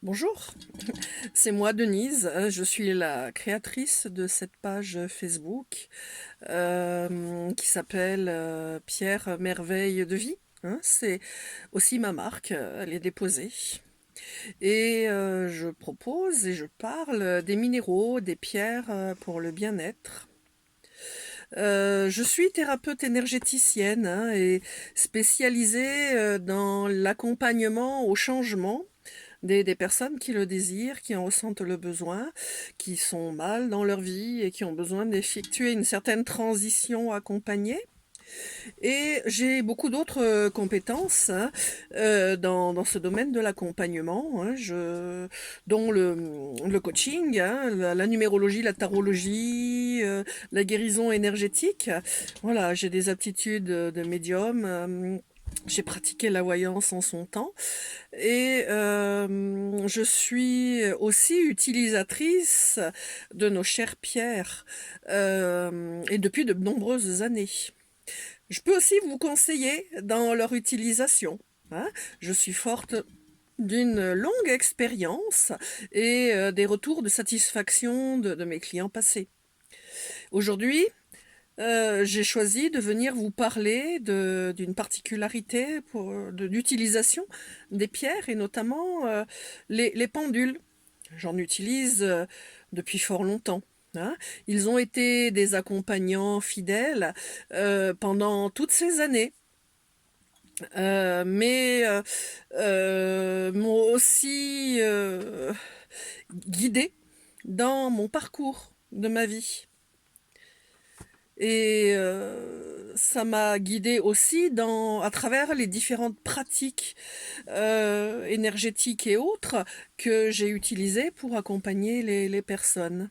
Bonjour, c'est moi Denise, je suis la créatrice de cette page Facebook qui s'appelle Pierre Merveille de Vie, hein. C'est aussi ma marque, elle est déposée. Et je propose et je parle des minéraux, des pierres pour le bien-être. Je suis thérapeute énergéticienne, hein, et spécialisée dans l'accompagnement au changement des personnes qui le désirent, qui en ressentent le besoin, qui sont mal dans leur vie et qui ont besoin d'effectuer une certaine transition accompagnée. Et j'ai beaucoup d'autres compétences, hein, dans ce domaine de l'accompagnement, hein, dont le coaching, hein, la numérologie, la tarologie, la guérison énergétique. Voilà, j'ai des aptitudes de médium. J'ai pratiqué la voyance en son temps et je suis aussi utilisatrice de nos chères pierres et depuis de nombreuses années. Je peux aussi vous conseiller dans leur utilisation, hein. Je suis forte d'une longue expérience et des retours de satisfaction de mes clients passés. Aujourd'hui, j'ai choisi de venir vous parler d'une particularité d'utilisation des pierres et notamment les pendules. J'en utilise depuis fort longtemps, hein. Ils ont été des accompagnants fidèles pendant toutes ces années, mais m'ont aussi guidée dans mon parcours de ma vie. Et ça m'a guidée aussi à travers les différentes pratiques énergétiques et autres que j'ai utilisées pour accompagner les personnes.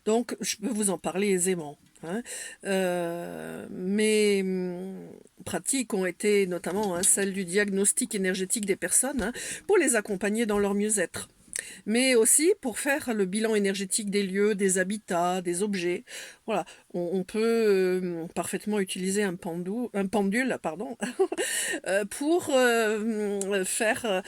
Donc, je peux vous en parler aisément, hein. Mes pratiques ont été notamment, hein, celles du diagnostic énergétique des personnes, hein, pour les accompagner dans leur mieux-être, mais aussi pour faire le bilan énergétique des lieux, des habitats, des objets. Voilà, on peut parfaitement utiliser un pendule, pardon, pour faire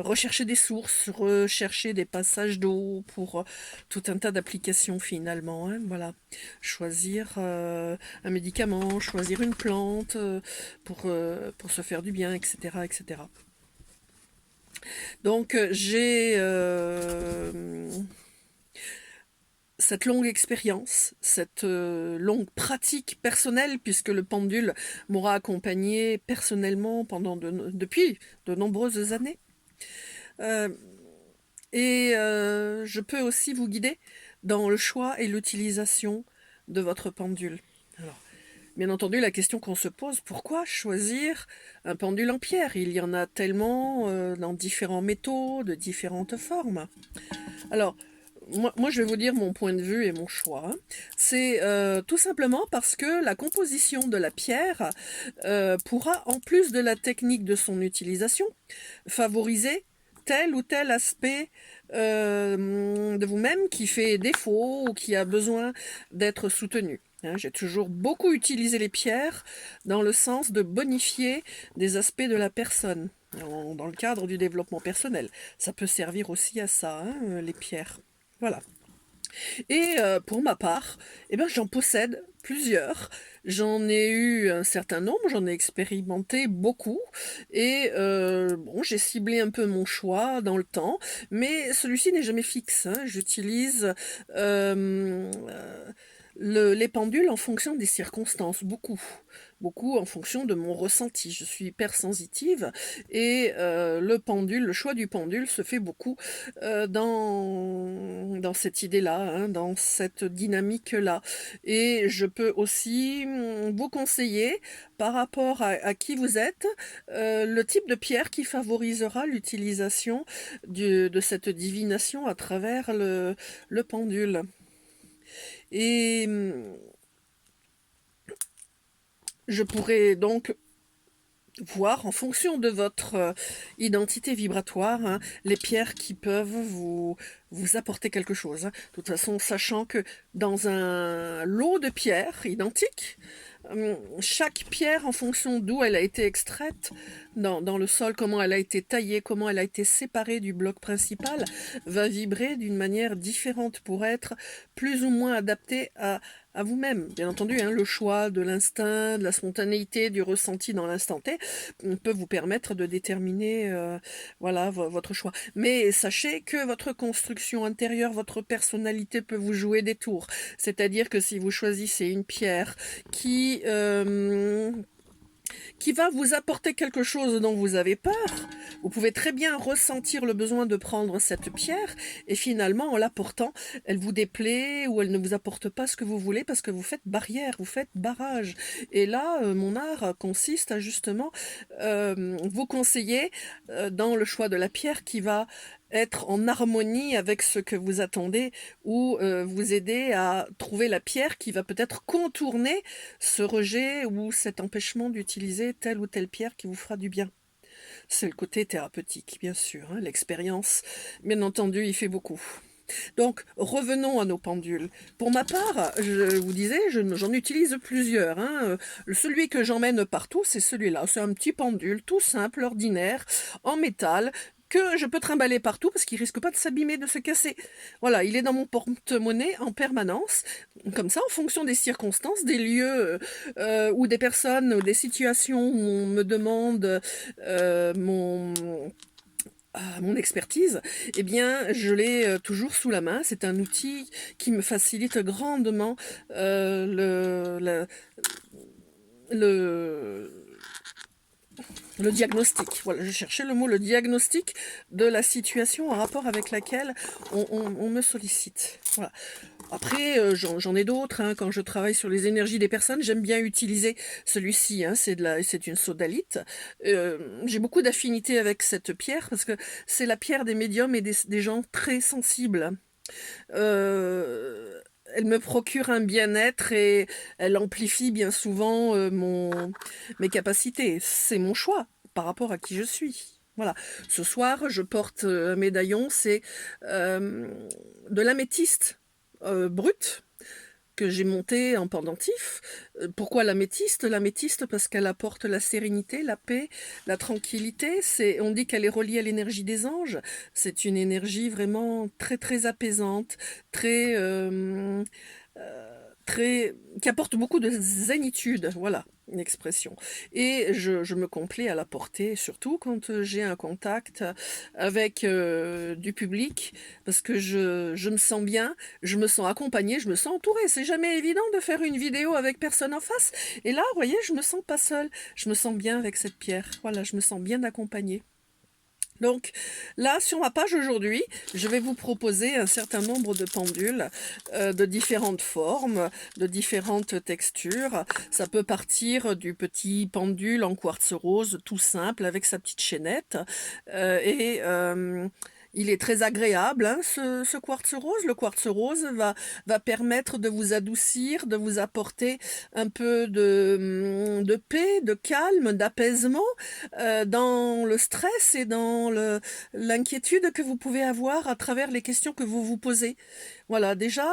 rechercher des sources, rechercher des passages d'eau pour tout un tas d'applications finalement, hein, voilà. Choisir un médicament, choisir une plante pour se faire du bien, etc., etc. Donc j'ai cette longue expérience, cette longue pratique personnelle, puisque le pendule m'aura accompagné personnellement depuis de nombreuses années. Euh, et je peux aussi vous guider dans le choix et l'utilisation de votre pendule. Alors, bien entendu, la question qu'on se pose, pourquoi choisir un pendule en pierre? Il y en a tellement dans différents métaux, de différentes formes. Alors, moi, je vais vous dire mon point de vue et mon choix, hein. C'est tout simplement parce que la composition de la pierre pourra, en plus de la technique de son utilisation, favoriser tel ou tel aspect de vous-même qui fait défaut ou qui a besoin d'être soutenu, hein. J'ai toujours beaucoup utilisé les pierres dans le sens de bonifier des aspects de la personne, dans le cadre du développement personnel. Ça peut servir aussi à ça, hein, les pierres. Voilà. Et pour ma part, eh ben, j'en possède plusieurs. J'en ai eu un certain nombre, j'en ai expérimenté beaucoup. Et bon, j'ai ciblé un peu mon choix dans le temps, mais celui-ci n'est jamais fixe, hein. J'utilise les pendules en fonction des circonstances, beaucoup en fonction de mon ressenti. Je suis hypersensitive et le choix du pendule se fait beaucoup dans cette idée-là, hein, dans cette dynamique-là. Et je peux aussi vous conseiller, par rapport à qui vous êtes, le type de pierre qui favorisera l'utilisation de cette divination à travers le pendule. Et je pourrais donc voir en fonction de votre identité vibratoire, hein, les pierres qui peuvent vous apporter quelque chose, hein. De toute façon, sachant que dans un lot de pierres identiques, Chaque pierre, en fonction d'où elle a été extraite dans le sol, comment elle a été taillée, comment elle a été séparée du bloc principal, va vibrer d'une manière différente pour être plus ou moins adaptée à vous-même. Bien entendu, hein, le choix de l'instinct, de la spontanéité, du ressenti dans l'instant T peut vous permettre de déterminer voilà, votre choix. Mais sachez que votre construction intérieure, votre personnalité peut vous jouer des tours. C'est-à-dire que si vous choisissez une pierre qui va vous apporter quelque chose dont vous avez peur, vous pouvez très bien ressentir le besoin de prendre cette pierre et finalement en l'apportant, elle vous déplaît ou elle ne vous apporte pas ce que vous voulez parce que vous faites barrière, vous faites barrage. Et là, mon art consiste à justement vous conseiller dans le choix de la pierre qui va être en harmonie avec ce que vous attendez ou vous aider à trouver la pierre qui va peut-être contourner ce rejet ou cet empêchement d'utiliser telle ou telle pierre qui vous fera du bien. C'est le côté thérapeutique, bien sûr, hein, l'expérience, bien entendu, il fait beaucoup. Donc, revenons à nos pendules. Pour ma part, je vous disais, j'en utilise plusieurs. Hein. Celui que j'emmène partout, c'est celui-là. C'est un petit pendule tout simple, ordinaire, en métal, que je peux trimballer partout parce qu'il risque pas de s'abîmer, de se casser. Voilà, il est dans mon porte-monnaie en permanence. Comme ça, en fonction des circonstances, des lieux ou des personnes, ou des situations où on me demande mon expertise, eh bien, je l'ai toujours sous la main. C'est un outil qui me facilite grandement le, le diagnostic. Voilà, je cherchais le mot, le diagnostic de la situation en rapport avec laquelle on me sollicite. Voilà. Après, j'en ai d'autres. Hein. Quand je travaille sur les énergies des personnes, j'aime bien utiliser celui-ci. Hein. C'est une sodalite. J'ai beaucoup d'affinité avec cette pierre parce que c'est la pierre des médiums et des gens très sensibles. Elle me procure un bien-être et elle amplifie bien souvent mes capacités. C'est mon choix par rapport à qui je suis. Voilà. Ce soir, je porte un médaillon, c'est de l'améthyste brute que j'ai monté en pendentif. Pourquoi l'améthyste? L'améthyste parce qu'elle apporte la sérénité, la paix, la tranquillité. On dit qu'elle est reliée à l'énergie des anges. C'est une énergie vraiment très très apaisante, très qui apporte beaucoup de zénitude, voilà, une expression. Et je me complais à la porter, surtout quand j'ai un contact avec du public, parce que je me sens bien, je me sens accompagnée, je me sens entourée. C'est jamais évident de faire une vidéo avec personne en face. Et là, vous voyez, je me sens pas seule. Je me sens bien avec cette pierre. Voilà, je me sens bien accompagnée. Donc là, sur ma page aujourd'hui, je vais vous proposer un certain nombre de pendules de différentes formes, de différentes textures. Ça peut partir du petit pendule en quartz rose tout simple avec sa petite chaînette il est très agréable, hein, ce quartz rose. Le quartz rose va permettre de vous adoucir, de vous apporter un peu de paix, de calme, d'apaisement dans le stress et dans l'inquiétude que vous pouvez avoir à travers les questions que vous vous posez. Voilà, déjà,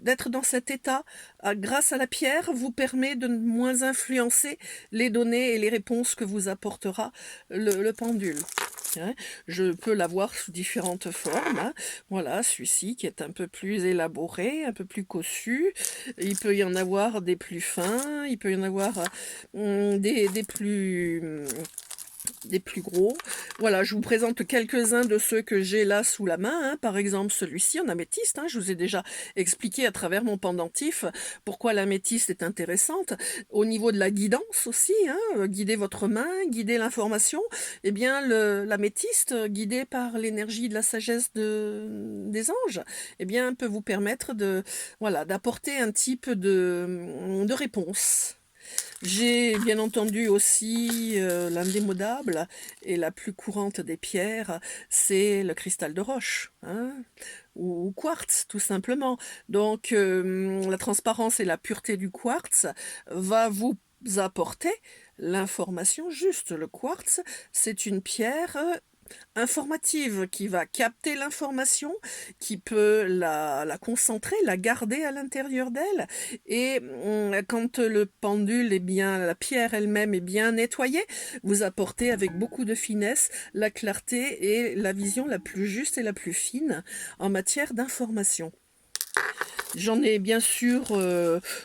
d'être dans cet état, grâce à la pierre, vous permet de moins influencer les données et les réponses que vous apportera le pendule. Hein. Je peux l'avoir sous différentes formes. Hein. Voilà, celui-ci qui est un peu plus élaboré, un peu plus cossu. Il peut y en avoir des plus fins, il peut y en avoir des plus gros. Voilà, je vous présente quelques-uns de ceux que j'ai là sous la main. Hein. Par exemple, celui-ci en améthyste. Hein. Je vous ai déjà expliqué à travers mon pendentif pourquoi l'améthyste est intéressante. Au niveau de la guidance aussi, hein, guider votre main, guider l'information. Eh bien, l'améthyste, guidé par l'énergie de la sagesse des anges, eh bien, peut vous permettre voilà, d'apporter un type de réponse. J'ai bien entendu aussi l'indémodable et la plus courante des pierres, c'est le cristal de roche, hein, ou quartz tout simplement. Donc la transparence et la pureté du quartz va vous apporter l'information juste. Le quartz, c'est une pierre informative, qui va capter l'information, qui peut la concentrer, la garder à l'intérieur d'elle. Et quand le pendule est bien, la pierre elle-même est bien nettoyée, vous apportez avec beaucoup de finesse la clarté et la vision la plus juste et la plus fine en matière d'information. J'en ai bien sûr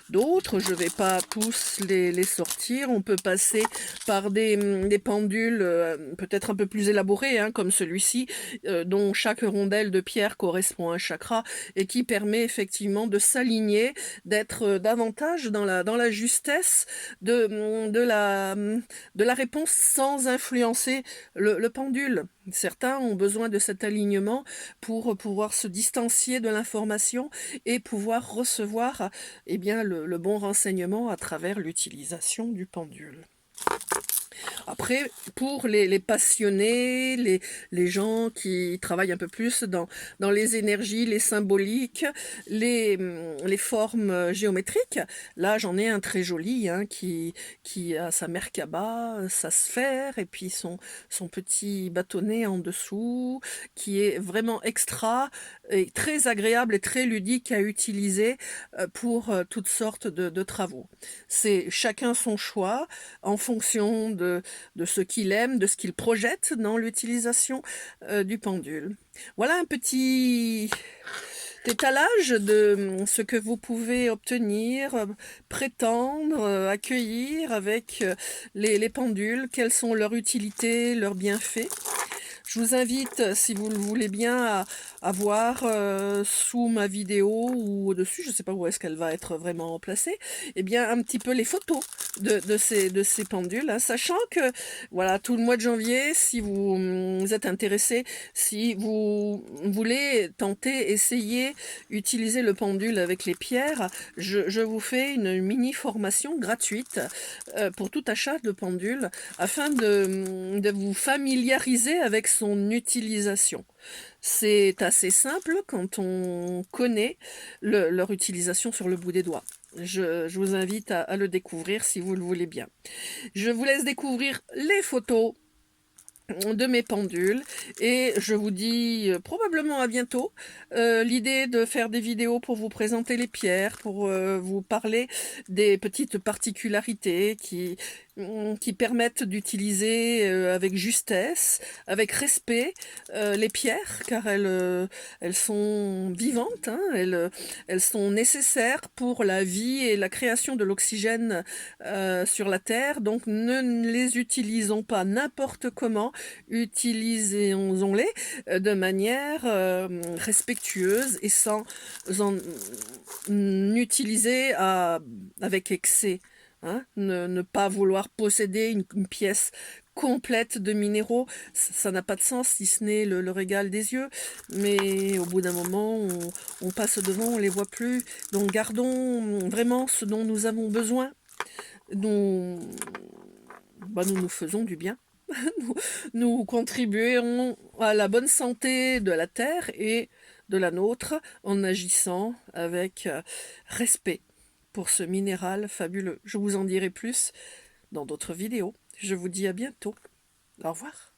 d'autres, je vais pas tous les sortir. On peut passer par des pendules peut-être un peu plus élaborés, hein, comme celui-ci, dont chaque rondelle de pierre correspond à un chakra et qui permet effectivement de s'aligner, d'être davantage dans la justesse de la réponse sans influencer le pendule. Certains ont besoin de cet alignement pour pouvoir se distancier de l'information et pouvoir recevoir eh bien, le bon renseignement à travers l'utilisation du pendule. Après, pour les passionnés, les gens qui travaillent un peu plus dans les énergies, les symboliques, les formes géométriques, là j'en ai un très joli hein, qui a sa Merkaba, sa sphère et puis son petit bâtonnet en dessous qui est vraiment extra et très agréable et très ludique à utiliser pour toutes sortes de travaux. C'est chacun son choix en fonction de ce qu'il aime, de ce qu'il projette dans l'utilisation du pendule. Voilà un petit étalage de ce que vous pouvez obtenir, prétendre, accueillir avec les pendules, quelles sont leurs utilités, leurs bienfaits. Je vous invite, si vous le voulez bien, à voir sous ma vidéo ou au-dessus, je ne sais pas où est-ce qu'elle va être vraiment placée, eh bien un petit peu les photos de ces pendules, hein, sachant que voilà, tout le mois de janvier, si vous êtes intéressé, si vous voulez tenter, essayer, utiliser le pendule avec les pierres, je vous fais une mini formation gratuite pour tout achat de pendule afin de vous familiariser avec son utilisation. C'est assez simple quand on connaît leur utilisation sur le bout des doigts. Je vous invite à le découvrir si vous le voulez bien. Je vous laisse découvrir les photos de mes pendules et je vous dis probablement à bientôt. L'idée de faire des vidéos pour vous présenter les pierres, pour vous parler des petites particularités qui permettent d'utiliser avec justesse, avec respect les pierres, car elles sont vivantes, hein, elles sont nécessaires pour la vie et la création de l'oxygène sur la Terre, donc ne les utilisons pas n'importe comment, utilisons-les de manière respectueuse et sans en utiliser avec excès. Hein, ne pas vouloir posséder une pièce complète de minéraux, ça n'a pas de sens si ce n'est le régal des yeux, mais au bout d'un moment, on passe devant, on les voit plus, donc gardons vraiment ce dont nous avons besoin, nous nous faisons du bien. Nous contribuerons à la bonne santé de la Terre et de la nôtre en agissant avec respect pour ce minéral fabuleux. Je vous en dirai plus dans d'autres vidéos. Je vous dis à bientôt. Au revoir.